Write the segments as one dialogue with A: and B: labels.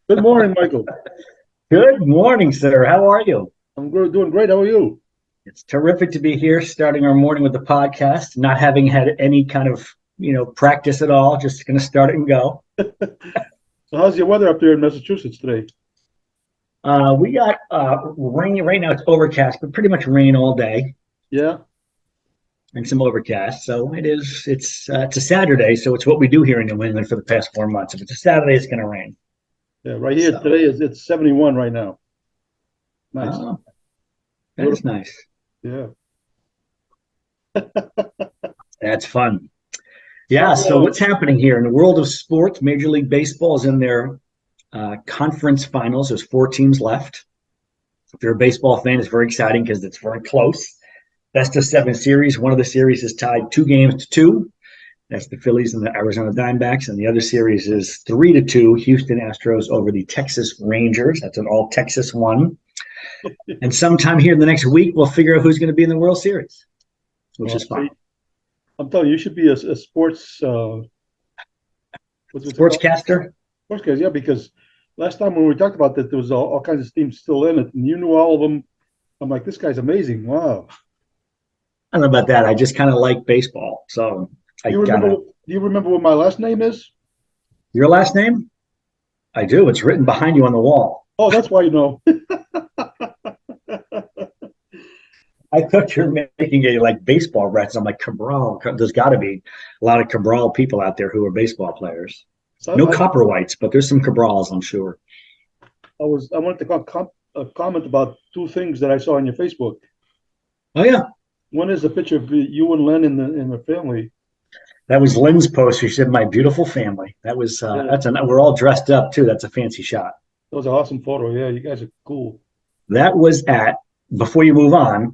A: Good morning, Michael.
B: Good morning, sir. How are you?
A: Doing great. How are you?
B: It's terrific to be here, starting our morning with the podcast, not having had any kind of, practice at all, just going to start it and go.
A: So, how's your weather up there in Massachusetts today?
B: We got rain. Right now it's overcast, but pretty much rain all day
A: Yeah,
B: and some overcast. So it's a Saturday, so it's what we do here in New England for the past 4 months. If it's a Saturday, it's going to rain.
A: yeah. Right here
B: So,
A: today is it's 71 right now. Nice.
B: oh, that is
A: Beautiful.
B: nice.
A: Yeah.
B: That's fun.
A: So,
B: Yeah. So what's happening here in the world of sports? Major League Baseball is in their conference finals. There's four teams left. If you're a baseball fan, it's very exciting because it's very close. Best of seven series. One of the series is tied 2-2. That's the Phillies and the Arizona Diamondbacks. And the other series is 3-2, Houston Astros over the Texas Rangers. That's an all Texas one. And sometime here in the next week, we'll figure out who's going to be in the World Series, which
A: well,
B: is fun.
A: I'm telling you, you should be a sports. What's it called?
B: Sportscaster?
A: Sportscast, yeah, because last time when we talked about that, there was all kinds of teams still in it, and you knew all of them. I'm like, this guy's amazing. Wow.
B: I don't know about that. I just kind of like baseball. So I
A: You
B: got
A: remember?
B: to.
A: Do you remember what my last name is?
B: Your last name? I do. It's written behind you on the wall.
A: Oh, that's why you know.
B: I thought you were making a like baseball reference. I'm like Cabral. There's got to be a lot of Cabral people out there who are baseball players.
A: So
B: No Copperwhites, but there's some Cabrals, I'm sure.
A: I wanted to comment about two things that I saw on your Facebook.
B: Oh yeah,
A: One is a picture of you and Len in the family.
B: that was Lynn's post. She said, "My beautiful family." That was
A: Yeah,
B: we're all dressed up too. That's a fancy shot.
A: that was an awesome photo. Yeah, you guys are cool.
B: That was at before you move on.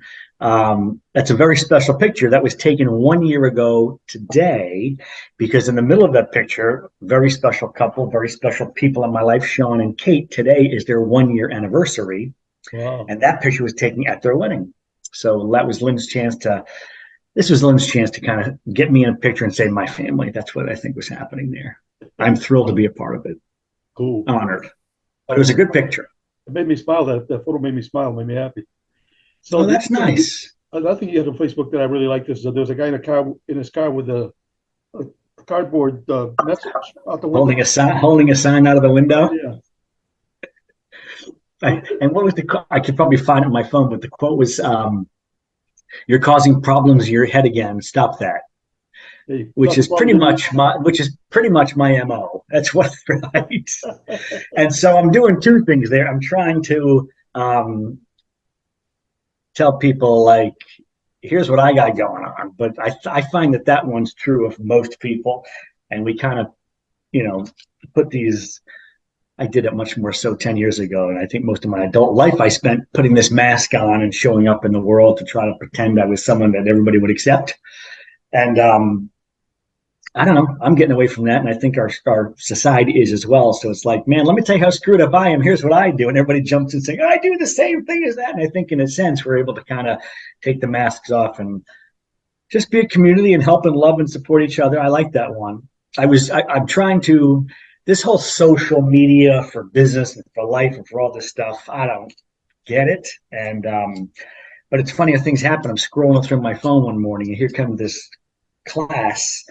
B: That's a very special picture that was taken 1 year ago today, because in the middle of that picture, very special couple, very special people in my life, Sean and Kate. Today is their 1 year anniversary,
A: Wow.
B: and that picture was taken at their wedding. So that was Lynn's chance to. This was Lynn's chance to kind of get me in a picture and say my family. That's what I think was happening there. I'm thrilled to be a part of it.
A: Cool.
B: Honored. But it was a good picture.
A: It made me smile. That photo made me smile, made me happy. So
B: Oh, that's nice.
A: another thing you had on Facebook that I really liked is there was a guy in his car with a cardboard message out the window.
B: Holding a sign out of the window.
A: Yeah.
B: And what was the quote? I could probably find it on my phone, but the quote was, "You're causing problems in your head again. Stop that."
A: Hey,
B: Which is pretty much my MO. That's what I write. And so I'm doing two things there. I'm trying to tell people, like, here's what I got going on. But I find that one's true of most people. And we kind of, put these. I did it much more so 10 years ago. And I think most of my adult life I spent putting this mask on and showing up in the world to try to pretend I was someone that everybody would accept. And I don't know. I'm getting away from that. And I think our society is as well. So it's like, man, let me tell you how screwed up I am. Here's what I do. And everybody jumps in saying, I do the same thing as that. And I think in a sense, we're able to kind of take the masks off and just be a community and help and love and support each other. I like that one. I'm trying to, this whole social media for business and for life and for all this stuff, I don't get it. And, but it's funny how things happen. I'm scrolling through my phone one morning and here comes this class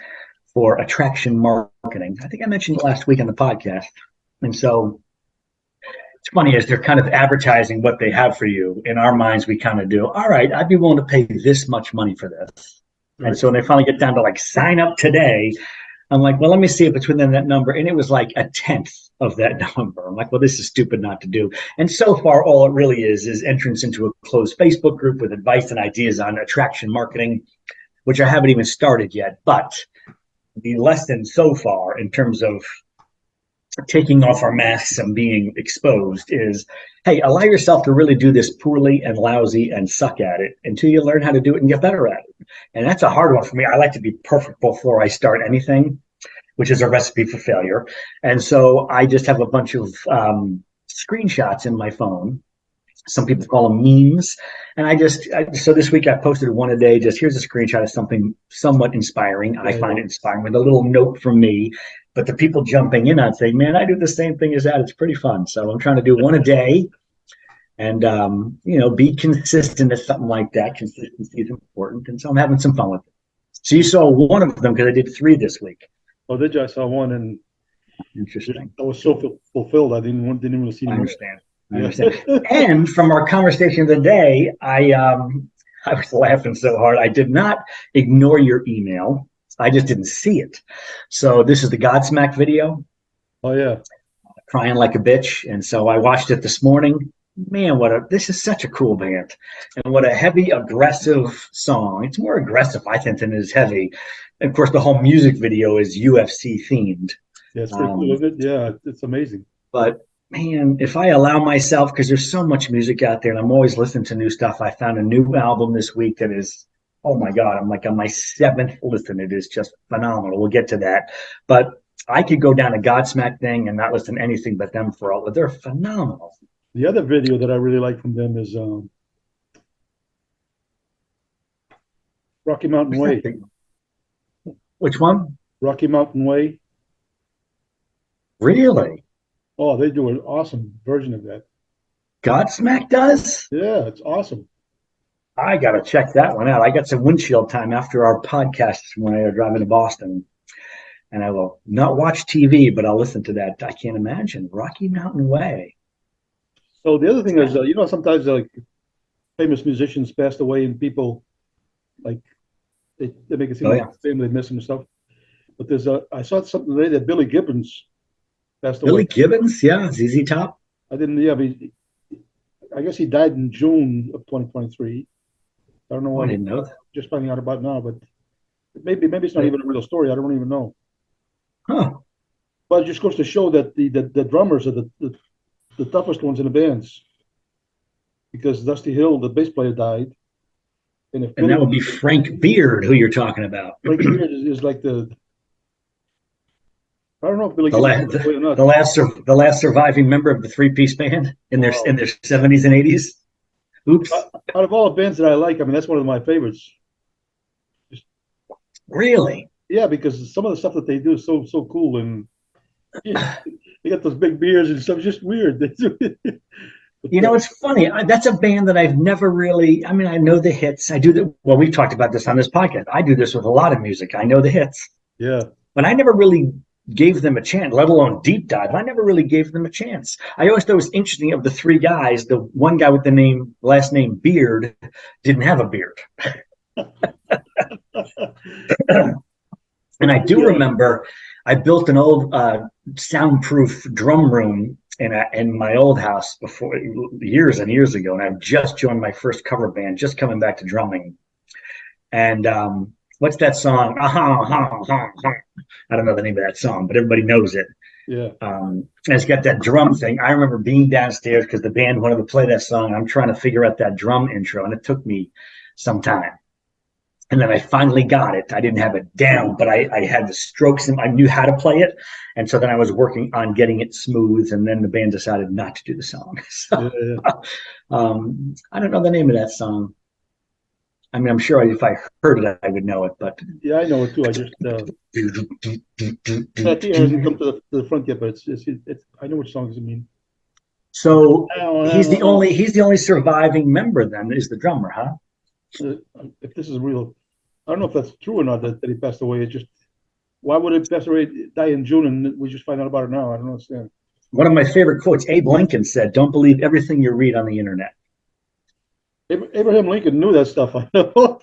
B: for attraction marketing. I think I mentioned it last week on the podcast. And so it's funny as they're kind of advertising what they have for you. In our minds, we kind of do, all right, I'd be willing to pay this much money for this. Right. And so when they finally get down to like sign up today, I'm like, well, let me see if it's within that number. And it was like a tenth of that number. I'm like, well, this is stupid not to do. And so far, all it really is entrance into a closed Facebook group with advice and ideas on attraction marketing, which I haven't even started yet. But the lesson so far in terms of taking off our masks and being exposed is, hey, allow yourself to really do this poorly and lousy and suck at it until you learn how to do it and get better at it. And that's a hard one for me. I like to be perfect before I start anything, which is a recipe for failure. And so I just have a bunch of screenshots in my phone. Some people call them memes. And so this week I posted one a day. Just here's a screenshot of something somewhat inspiring. I find it inspiring with a little note from me. but the people jumping in on saying, man, I do the same thing as that. It's pretty fun. So I'm trying to do one a day and, be consistent at something like that. Consistency is important. And so I'm having some fun with it. So you saw one of them because I did 3 this week.
A: Oh, did you? I saw one and
B: Interesting.
A: I was so fulfilled. I didn't even see.
B: I understand. And from our conversation of the day, I was laughing so hard. I did not ignore your email. I just didn't see it. So this is the Godsmack video.
A: Oh yeah.
B: Crying like a bitch. And so I watched it this morning. Man, this is such a cool band. And what a heavy, aggressive song. It's more aggressive, I think, than it is heavy. And of course, the whole music video is UFC themed.
A: Yeah, it's pretty cool, isn't it? Yeah, it's amazing.
B: But man, if I allow myself, because there's so much music out there and I'm always listening to new stuff. I found a new album this week that is, oh my God, I'm like on my 7th listen. It is just phenomenal. We'll get to that. But I could go down a Godsmack thing and not listen to anything but them for all, but they're phenomenal.
A: The other video that I really like from them is Rocky Mountain Way.
B: Which one?
A: Rocky Mountain Way.
B: Really?
A: Oh, they do an awesome version of that.
B: Godsmack does?
A: Yeah, it's awesome.
B: I got to check that one out. I got some windshield time after our podcast when I was driving to Boston. And I will not watch TV, but I'll listen to that. I can't imagine. Rocky Mountain Way.
A: So the other thing is, sometimes like famous musicians passed away and people like they make it seem like the family miss them and stuff. But I saw something today that Billy Gibbons passed away.
B: Billy Gibbons, yeah, ZZ Top.
A: I didn't. Yeah, I guess he died in June of 2023. I don't know why.
B: I didn't know that.
A: Just finding out about it now, but maybe it's not even a real story. I don't even know.
B: Huh.
A: But it just goes to show that the drummers are the toughest ones in the bands, because Dusty Hill, the bass player, died,
B: and that would be Frank Beard, who you're talking about.
A: Frank Beard is like the. I don't know if Billy
B: the last surviving member of the 3-piece band in their 70s and 80s. Oops.
A: Out of all the bands that I like, I mean, that's one of my favorites.
B: Really?
A: Yeah, because some of the stuff that they do is so cool, and they got those big beards and stuff. It's just weird.
B: It's funny. That's a band that I've never really. I mean, I know the hits. I do well, we've talked about this on this podcast. I do this with a lot of music. I know the hits.
A: Yeah.
B: But I never really gave them a chance, let alone deep dive. I never really gave them a chance. I always thought it was interesting, of the 3 guys, the one guy with the last name Beard didn't have a beard. And I do remember I built an old soundproof drum room in my old house before, years and years ago. And I've just joined my first cover band, just coming back to drumming. And what's that song? I don't know the name of that song, but everybody knows it.
A: Yeah.
B: And it's got that drum thing. I remember being downstairs because the band wanted to play that song. I'm trying to figure out that drum intro, and it took me some time. And then I finally got it. I didn't have it down, but I had the strokes and I knew how to play it. And so then I was working on getting it smooth, and then the band decided not to do the song. So I don't know the name of that song. I mean, I'm sure if I heard it, I would know it, but
A: yeah, I know it too. I just it hasn't come to the front yet, but it's I know which songs I mean.
B: So he's the only surviving member. Then is the drummer, huh?
A: If this is real, I don't know if that's true or not that he passed away. It just, why would it pass away, die in June, and we just find out about it now? I don't understand.
B: One of my favorite quotes, Abe Lincoln said, "Don't believe everything you read on the internet."
A: Abraham Lincoln knew that stuff. I know.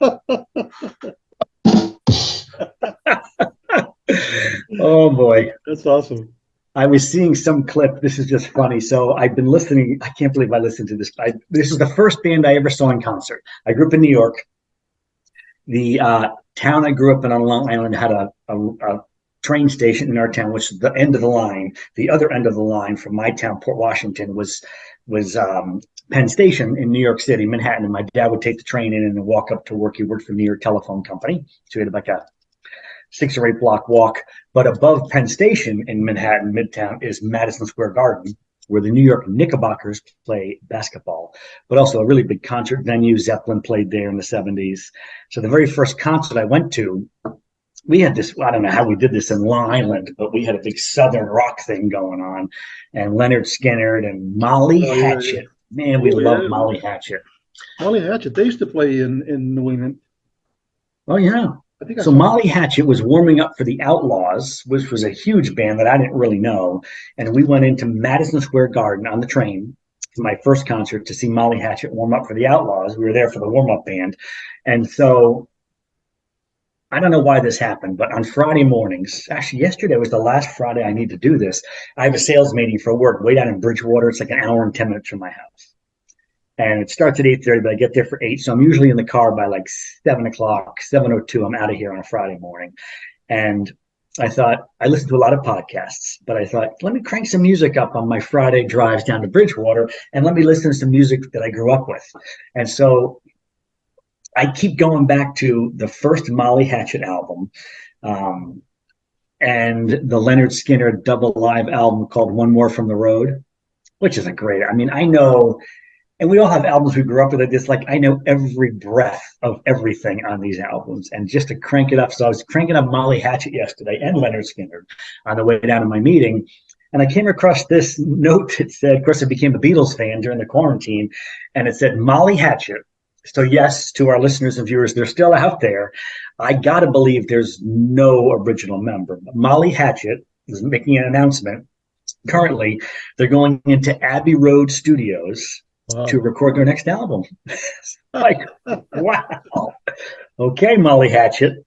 B: Oh boy,
A: that's awesome.
B: I was seeing some clip. This is just funny. So I've been listening. I can't believe I listened to this. This is the first band I ever saw in concert. I grew up in New York. The town I grew up in on Long Island had a train station in our town, which is the end of the line. The other end of the line from my town, Port Washington, was Penn Station in New York City, Manhattan. And my dad would take the train in and walk up to work. He worked for New York Telephone Company. So he had like a 6 or 8 block walk. But above Penn Station in Manhattan, Midtown, is Madison Square Garden, where the New York Knickerbockers play basketball, but also a really big concert venue. Zeppelin played there in the 70s. So the very first concert I went to, we had this, I don't know how we did this in Long Island, but we had a big Southern rock thing going on. And Leonard Skinner and Molly
A: Oh yeah, yeah.
B: Hatchet. Man, we
A: Oh
B: love
A: yeah.
B: Molly Hatchet.
A: Molly Hatchet. They used to play in New England.
B: Oh, yeah.
A: I think I
B: So
A: saw.
B: Molly Hatchet was warming up for the Outlaws, which was a huge band that I didn't really know. And we went into Madison Square Garden on the train to my first concert to see Molly Hatchet warm up for the Outlaws. We were there for the warm up band. And so I don't know why this happened, but on Friday mornings, actually yesterday was the last Friday I need to do this. I have a sales meeting for work way down in Bridgewater. It's like an hour and 10 minutes from my house. And it starts at 8:30, but I get there for 8. So I'm usually in the car by like 7 o'clock, 7:02. I'm out of here on a Friday morning. And I thought, I listen to a lot of podcasts, but I thought, let me crank some music up on my Friday drives down to Bridgewater and let me listen to some music that I grew up with. And so I keep going back to the first Molly Hatchet album, and the Leonard Skinner double live album called One More from the Road, which is a great, I mean, I know, and we all have albums we grew up with. It's like I know every breath of everything on these albums, and just to crank it up. So I was cranking up Molly Hatchet yesterday and Leonard Skinner on the way down to my meeting, and I came across this note that said, of course, I became a Beatles fan during the quarantine, and it said Molly Hatchet. So yes, to our listeners and viewers, they're still out there. I gotta believe there's no original member. Molly Hatchet is making an announcement. Currently, they're going into Abbey Road Studios to record their next album. Like, wow. Okay, Molly Hatchet.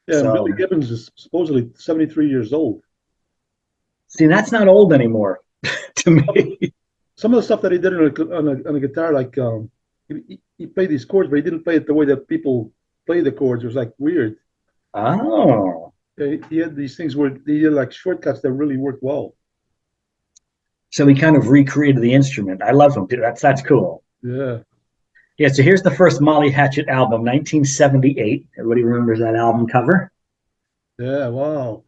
A: Yeah, so, Billy Gibbons is supposedly 73 years old.
B: See, that's not old anymore to me.
A: Some of the stuff that he did on a guitar, like he played these chords, but he didn't play it the way that people play the chords. It was like weird.
B: Oh.
A: He had these things where he did like shortcuts that really worked well.
B: So he kind of recreated the instrument. I love him. That's cool.
A: Yeah.
B: Yeah, so here's the first Molly Hatchet album, 1978. Everybody remembers that album cover?
A: Yeah, wow.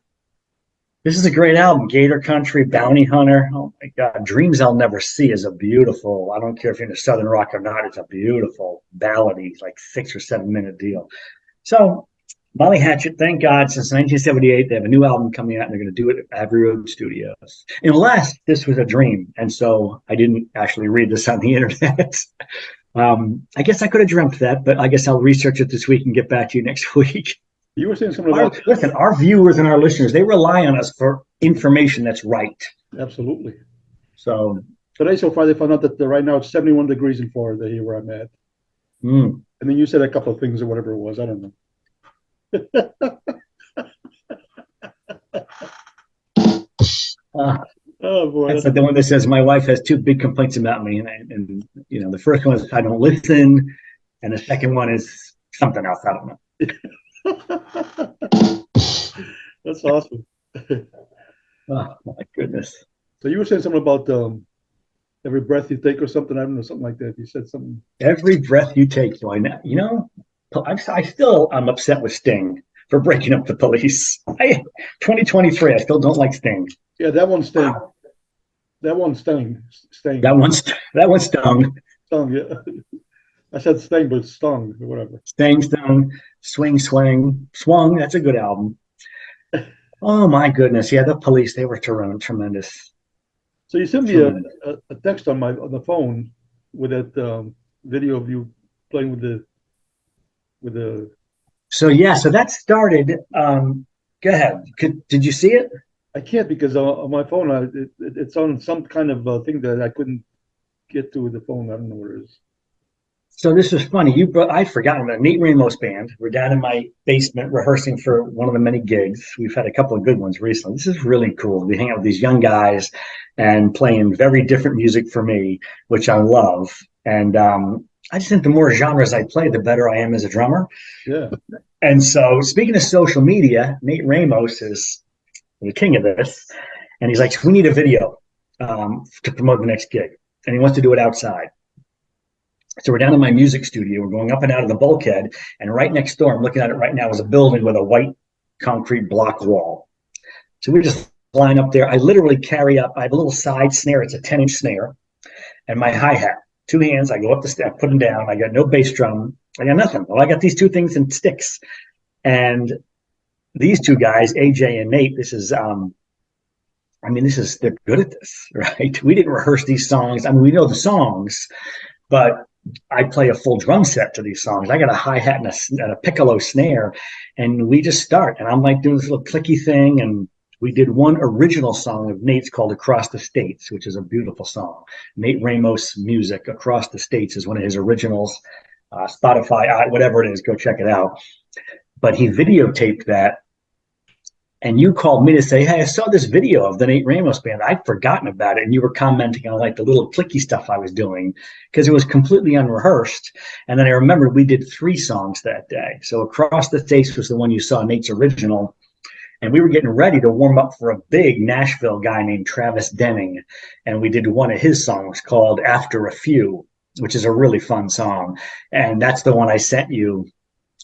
B: This is a great album. Gator Country, Bounty Hunter. Oh my God. Dreams I'll Never See is a beautiful, I don't care if you're into Southern rock or not, it's a beautiful ballady, like 6 or 7 minute deal. So Molly Hatchet, thank God, since 1978, they have a new album coming out and they're going to do it at Abbey Road Studios. Unless this was a dream. And so I didn't actually read this on the internet. I guess I could have dreamt that, but I guess I'll research it this week and get back to you next week.
A: You were saying something about...
B: Listen, our viewers and our listeners, they rely on us for information that's right.
A: Absolutely.
B: So
A: today, so far, they found out that right now it's 71 degrees in Florida here where I'm at. And then you said a couple of things or whatever it was. I don't know. Oh boy!
B: That's like the one that says my wife has 2 big complaints about me, and you know, the first one is I don't listen, and the second one is something else. I don't know.
A: That's awesome.
B: Oh my goodness!
A: So you were saying something about every breath you take or something. I don't know, something like that. You said something.
B: Every breath you take. So you know, I'm upset with Sting for breaking up the Police. 2023, I still don't like Sting.
A: Yeah, that one stung. That one stung.
B: That one stung.
A: Stung, yeah. I said sting, but it's stung or whatever.
B: Stung, swing, swung. That's a good album. Oh my goodness, yeah, the Police, they were tremendous.
A: So you sent me a text on the phone with that video of you playing with the. So
B: yeah, so that started. Go ahead. Did you see it?
A: I can't because on my phone it's on some kind of thing that I couldn't get to with the phone. I don't know what it is.
B: So this is funny. I'd forgotten about Nate Ramos band. We're down in my basement rehearsing for one of the many gigs. We've had a couple of good ones recently. This is really cool. We hang out with these young guys and playing very different music for me, which I love. And I just think the more genres I play, the better I am as a drummer.
A: Yeah.
B: And so speaking of social media, Nate Ramos is the king of this. And he's like, we need a video to promote the next gig. And he wants to do it outside. So we're down in my music studio. We're going up and out of the bulkhead. And right next door, I'm looking at it right now, is a building with a white concrete block wall. So we just line up there. I literally carry up. I have a little side snare. It's a 10-inch snare. And my hi-hat. 2 hands. I go up the step, put them down. I got no bass drum. I got nothing. Well, I got these 2 things and sticks. And these two guys, AJ and Nate, they're good at this, right? We didn't rehearse these songs. I mean, we know the songs, but I play a full drum set to these songs. I got a hi-hat and a piccolo snare, and we just start. And I'm like doing this little clicky thing, and we did one original song of Nate's called Across the States, which is a beautiful song. Nate Ramos music, Across the States, is one of his originals. Spotify, whatever it is, go check it out. But he videotaped that, and you called me to say, hey, I saw this video of the Nate Ramos band. I'd forgotten about it. And you were commenting on like the little clicky stuff I was doing because it was completely unrehearsed. And then I remember we did 3 songs that day. So Across the States was the one you saw, Nate's original. And we were getting ready to warm up for a big Nashville guy named Travis Denning. And we did one of his songs called After a Few, which is a really fun song. And that's the one I sent you.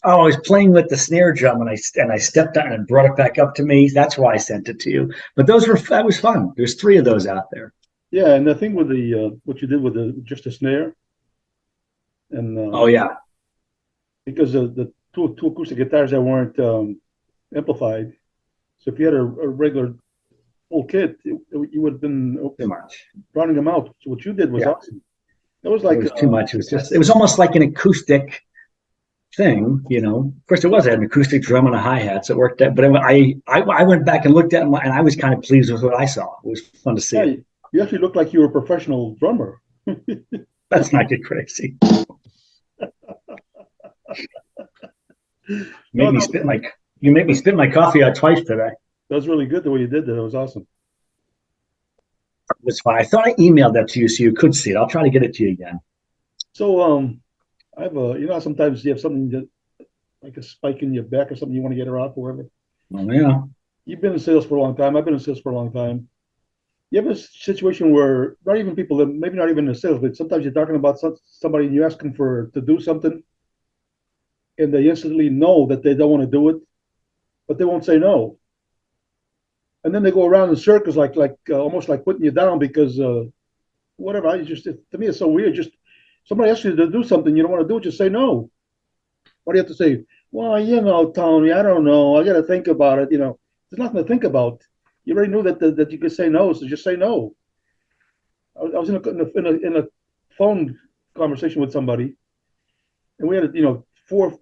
B: Oh, I was playing with the snare drum and I stepped on it and brought it back up to me. That's why I sent it to you. But that was fun. There's 3 of those out there.
A: Yeah, and the thing with the what you did with just the snare, and
B: oh yeah,
A: because the two acoustic guitars that weren't amplified. So if you had a regular full kit, you would have been
B: too much
A: rounding them out. So what you did was awesome. It was like
B: it was too much. It was almost like an acoustic thing, you know. Of course, it was. I had an acoustic drum and a hi-hat, so it worked out. But I went back and looked at them, and I was kind of pleased with what I saw. It was fun to see. Yeah,
A: you actually looked like you were a professional drummer.
B: That's not get crazy. You made me spit my coffee out twice today.
A: That was really good the way you did that. It was awesome.
B: It was fine. I thought I emailed that to you so you could see it. I'll try to get it to you again.
A: So I have sometimes you have something that like a spike in your back or something you want to get her off or whatever.
B: Oh yeah.
A: You've been in sales for a long time. I've been in sales for a long time. You have a situation where not even people that maybe not even in sales, but sometimes you're talking about somebody and you ask them to do something, and they instantly know that they don't want to do it, but they won't say no. And then they go around in circles like almost like putting you down because whatever. To me it's so weird. Just somebody asks you to do something you don't want to do it, just say no. Why do you have to say, well, Tony, I don't know. I got to think about it. There's nothing to think about. You already knew that you could say no, so just say no. I was in a phone conversation with somebody, and we had a 3-4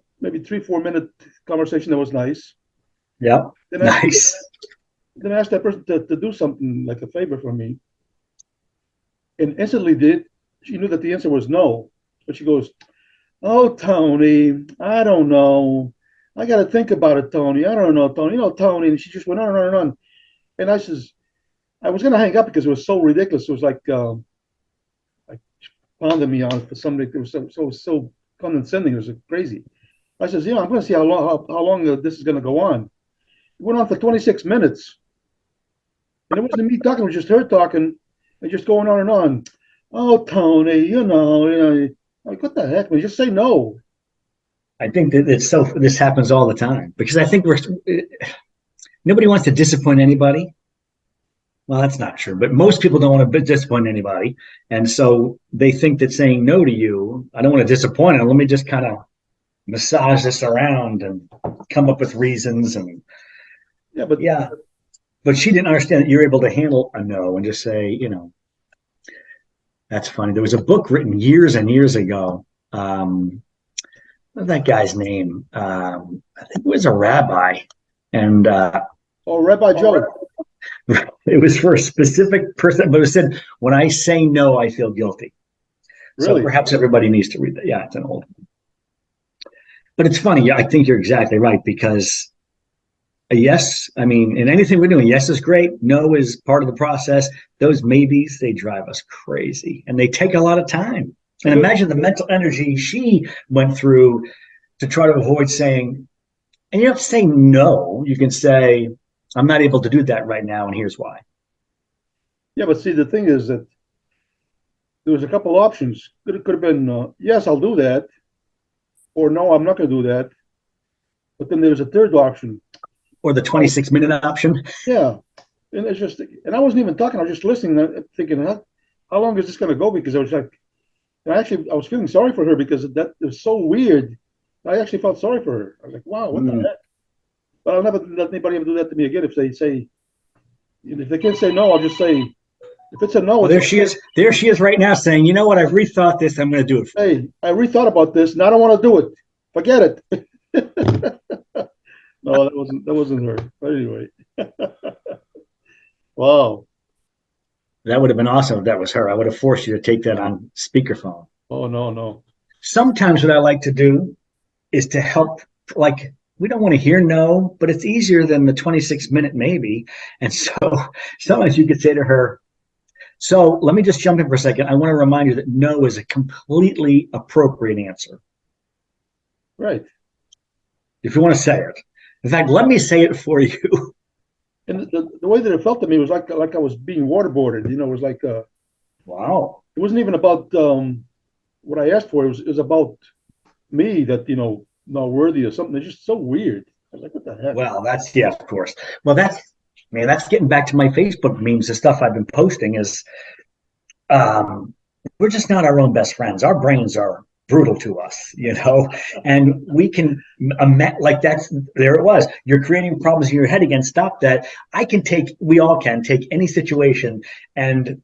A: minute conversation that was nice.
B: Yeah, nice.
A: Then I asked that person to do something like a favor for me, and instantly she knew that the answer was no, but she goes, "Oh, Tony, I don't know. I got to think about it, Tony. I don't know, Tony. Tony." And she just went on and on and on. And I was going to hang up because it was so ridiculous. It was like pounding me on it for something. It was so condescending. It was crazy. I says, I'm going to see how long this is going to go on. It went on for 26 minutes. And it wasn't me talking. It was just her talking and just going on and on. Oh, Tony, like, what the heck, man? Just say no.
B: I think that this happens all the time because I think nobody wants to disappoint anybody. Well, that's not true, but most people don't want to disappoint anybody. And so they think that saying no to you, I don't want to disappoint them. Let me just kind of massage this around and come up with reasons. And but she didn't understand that you're able to handle a no and just say, that's funny. There was a book written years and years ago. What's that guy's name? I think it was a rabbi. And
A: Rabbi Joe.
B: It was for a specific person, but it said, when I say no, I feel guilty. Really? So perhaps everybody needs to read that. Yeah, it's an old one. But it's funny. I think you're exactly right because a yes, in anything we're doing, yes is great. No is part of the process. Those maybes, they drive us crazy and they take a lot of time. And imagine the mental energy she went through to try to avoid saying, and you don't have to say no. You can say, I'm not able to do that right now, and here's why.
A: Yeah, but see, the thing is that there was a couple options. Could have been, yes, I'll do that, or no, I'm not going to do that. But then there was a third option.
B: Or the 26-minute option.
A: Yeah, and it's just, and I wasn't even talking. I was just listening, thinking, how long is this going to go? Because I was like, I was feeling sorry for her because that was so weird. I actually felt sorry for her. I was like, wow, what the heck? But I'll never let anybody ever do that to me again. If they say, if they can't say no, I'll just say, if it's a no,
B: Well,
A: it's
B: there she is. There she is right now saying, you know what? I've rethought this. I'm going to do it for you.
A: hey, I rethought about this, and I don't want to do it. Forget it. No, that wasn't her. But anyway, wow.
B: That would have been awesome if that was her. I would have forced you to take that on speakerphone.
A: Oh no, no.
B: Sometimes what I like to do is to help, like, we don't want to hear no, but it's easier than the 26-minute maybe. And so sometimes you could say to her, so let me just jump in for a second. I want to remind you that no is a completely appropriate answer.
A: Right.
B: If you want to say it. In fact, let me say it for you.
A: And the way that it felt to me was like I was being waterboarded. You know, it was like
B: Wow.
A: it wasn't even about what I asked for. It was about me that not worthy or something. It's just so weird. I was like, what the heck?
B: Well, that's, yeah, of course. Well, that's getting back to my Facebook memes. The stuff I've been posting is we're just not our own best friends. Our brains are brutal to us, and we can, like, that's, there it was. You're creating problems in your head again. Stop that. We all can take any situation and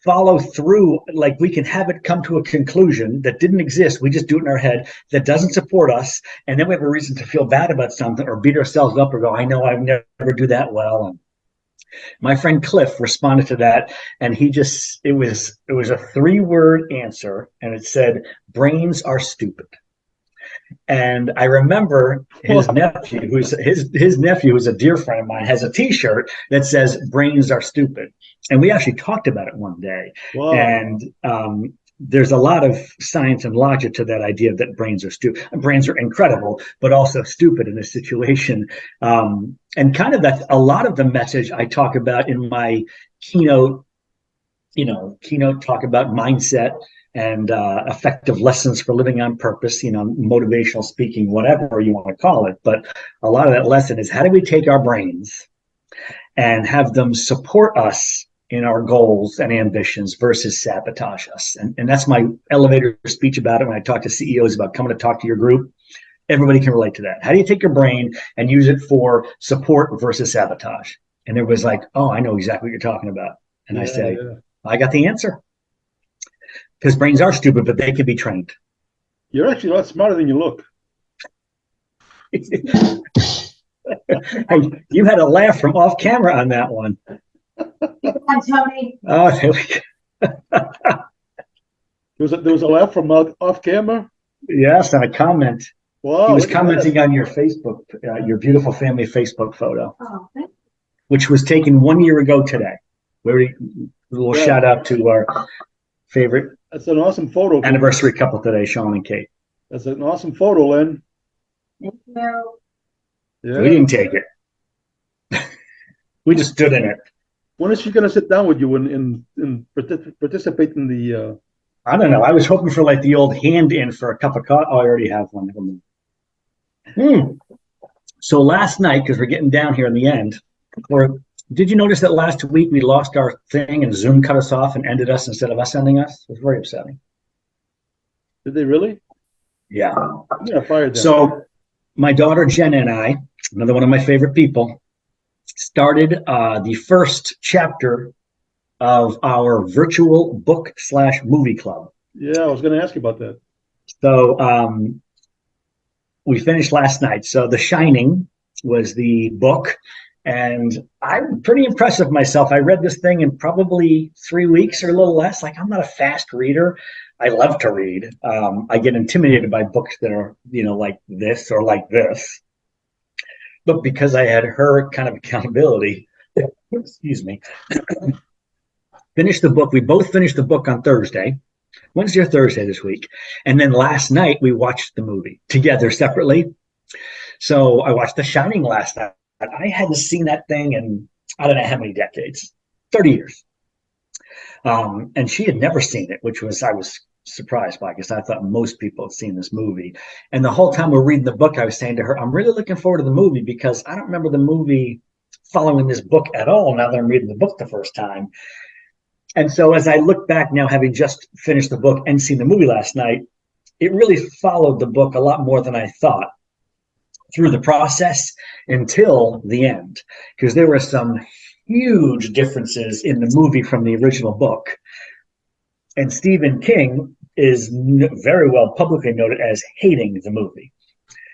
B: follow through. Like, we can have it come to a conclusion that didn't exist. We just do it in our head that doesn't support us. And then we have a reason to feel bad about something or beat ourselves up or go, I know I've never do that well. And my friend Cliff responded to that, and it was a 3-word answer, and it said, brains are stupid. And I remember his nephew, his nephew, who's a dear friend of mine, has a T-shirt that says "Brains are stupid," and we actually talked about it one day.
A: Wow.
B: And there's a lot of science and logic to that idea that brains are stupid. Brains are incredible, but also stupid in this situation. And kind of that's a lot of the message I talk about in my keynote talk about mindset and effective lessons for living on purpose, motivational speaking, whatever you want to call it. But a lot of that lesson is, how do we take our brains and have them support us in our goals and ambitions versus sabotage us? And that's my elevator speech about it when I talk to CEOs about coming to talk to your group. Everybody can relate to that. How do you take your brain and use it for support versus sabotage? And everybody's like, oh, I know exactly what you're talking about. And I say, I got the answer. Because brains are stupid, but they can be trained.
A: You're actually a lot smarter than you look.
B: Hey, you had a laugh from off camera on that one.
C: Tony.
B: Oh, there we go.
A: There was a laugh from off camera.
B: Yes, and a comment.
A: Wow,
B: he was commenting on your Facebook, your beautiful family Facebook photo, which was taken 1 year ago today. A little shout out to our favorite.
A: That's an awesome photo.
B: Anniversary couple today, Sean and Kate.
A: That's an awesome photo, Len.
C: Thank you.
A: Yeah.
B: We didn't take it. We just stood in it.
A: When is she going to sit down with you and participate in the?
B: I don't know. I was hoping for like the old hand in for a cup of coffee. Oh, I already have one. So last night, because we're getting down here in the end, did you notice that last week we lost our thing and Zoom cut us off and ended us instead of us ending us? It was very upsetting.
A: Did they really?
B: Yeah.
A: Yeah, fired them.
B: So my daughter Jenna and I, another one of my favorite people, started the first chapter of our virtual book/movie club.
A: Yeah, I was going to ask you about that.
B: So we finished last night. So The Shining was the book. And I'm pretty impressed with myself. I read this thing in probably 3 weeks or a little less. Like, I'm not a fast reader. I love to read. I get intimidated by books that are, like this or like this. But because I had her kind of accountability, excuse me, finished the book. We both finished the book on Thursday, Wednesday or Thursday this week. And then last night we watched the movie together separately. So I watched The Shining last night. I hadn't seen that thing in, I don't know how many decades, 30 years. And she had never seen it, I was surprised by, because I thought most people had seen this movie. And the whole time we're reading the book, I was saying to her, I'm really looking forward to the movie, because I don't remember the movie following this book at all now that I'm reading the book the first time. And so as I look back now, having just finished the book and seen the movie last night, it really followed the book a lot more than I thought. through the process until the end, because there were some huge differences in the movie from the original book. And Stephen King is very well publicly noted as hating the movie.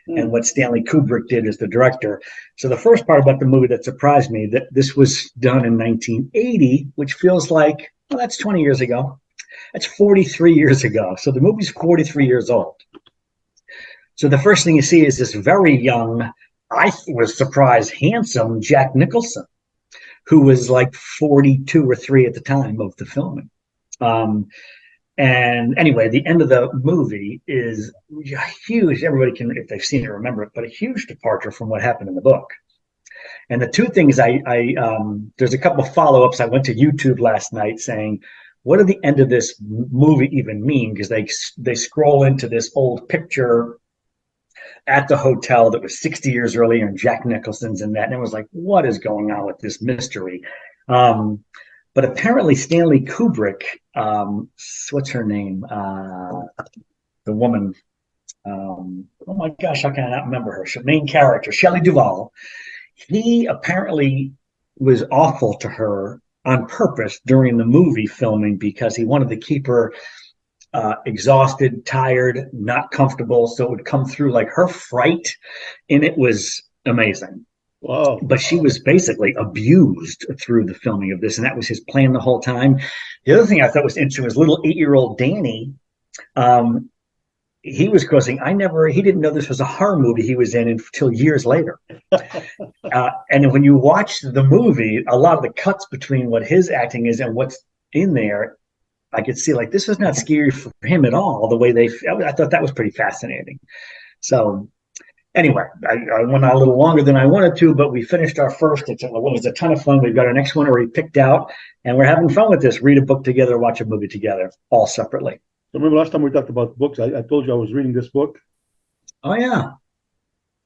B: And what Stanley Kubrick did as the director. So the first part about the movie that surprised me, that this was done in 1980, which feels like, well, that's 20 years ago. That's 43 years ago. So the movie's 43 years old. So the first thing you see is this very young, I was surprised, handsome Jack Nicholson, who was like 42 or 3 at the time of the filming. And anyway, the end of the movie is huge. Everybody can, if they've seen it, remember it, but a huge departure from what happened in the book. And the two things there's a couple of follow-ups. I went to YouTube last night saying, what did the end of this movie even mean? Because they scroll into this old picture at the hotel that was 60 years earlier, and Jack Nicholson's in that. And it was like, what is going on with this mystery? But apparently Stanley Kubrick, what's her name? The woman, oh my gosh, how can I not remember her? Main character, Shelley Duvall. He apparently was awful to her on purpose during the movie filming because he wanted to keep her exhausted, tired, not comfortable. So it would come through like her fright in it was amazing.
A: Wow.
B: But she was basically abused through the filming of this, and that was his plan the whole time. The other thing I thought was interesting was little 8-year-old Danny. He was causing, he didn't know this was a horror movie he was in until years later. And when you watch the movie, a lot of the cuts between what his acting is and what's in there, I could see like this was not scary for him at all. The way I thought that was pretty fascinating. So anyway, I went on a little longer than I wanted to, but we finished our first. It was a ton of fun. We've got our next one already picked out, and we're having fun with this. Read a book together, watch a movie together, all separately.
A: Remember last time we talked about books, I told you I was reading this book.
B: Oh, yeah.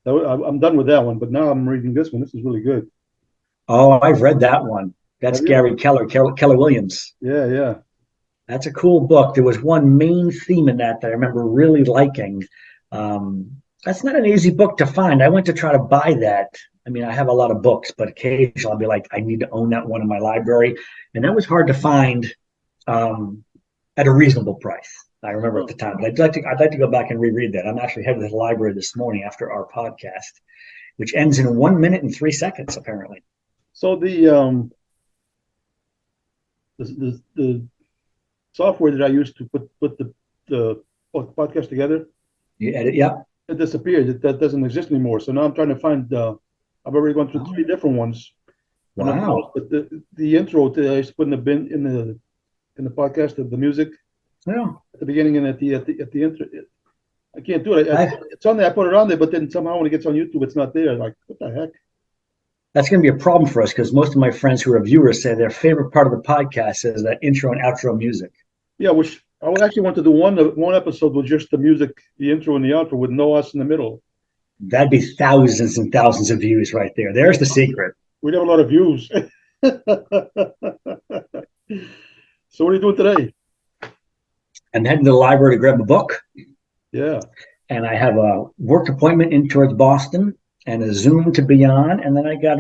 A: I'm done with that one, but now I'm reading this one. This is really good.
B: Oh, I've read that one. That's Gary Keller Williams.
A: Yeah.
B: That's a cool book. There was one main theme in that I remember really liking. That's not an easy book to find. I went to try to buy that. I mean, I have a lot of books, but occasionally I'll be like, I need to own that one in my library. And that was hard to find at a reasonable price. I remember at the time. But I'd like to go back and reread that. I'm actually headed to the library this morning after our podcast, which ends in 1 minute and 3 seconds, apparently.
A: So the software that I used to put the podcast together,
B: You edit, yeah.
A: it disappeared. That doesn't exist anymore. So now I'm trying to find. I've already gone through 3 different ones.
B: Wow.
A: But the intro I used to put in the podcast of the music.
B: Yeah.
A: At the beginning and at the intro. I can't do it. It's on there. I put it on there, but then somehow when it gets on YouTube, it's not there. Like, what the heck?
B: That's going to be a problem for us because most of my friends who are viewers say their favorite part of the podcast is that intro and outro music.
A: Yeah, which I would actually want to do one episode with just the music, the intro and the outro, with no us in the middle.
B: That'd be thousands and thousands of views right there. There's the secret.
A: We'd have a lot of views. So what are you doing today?
B: I'm heading to the library to grab a book.
A: Yeah.
B: And I have a work appointment in towards Boston and a Zoom to be on. And then I got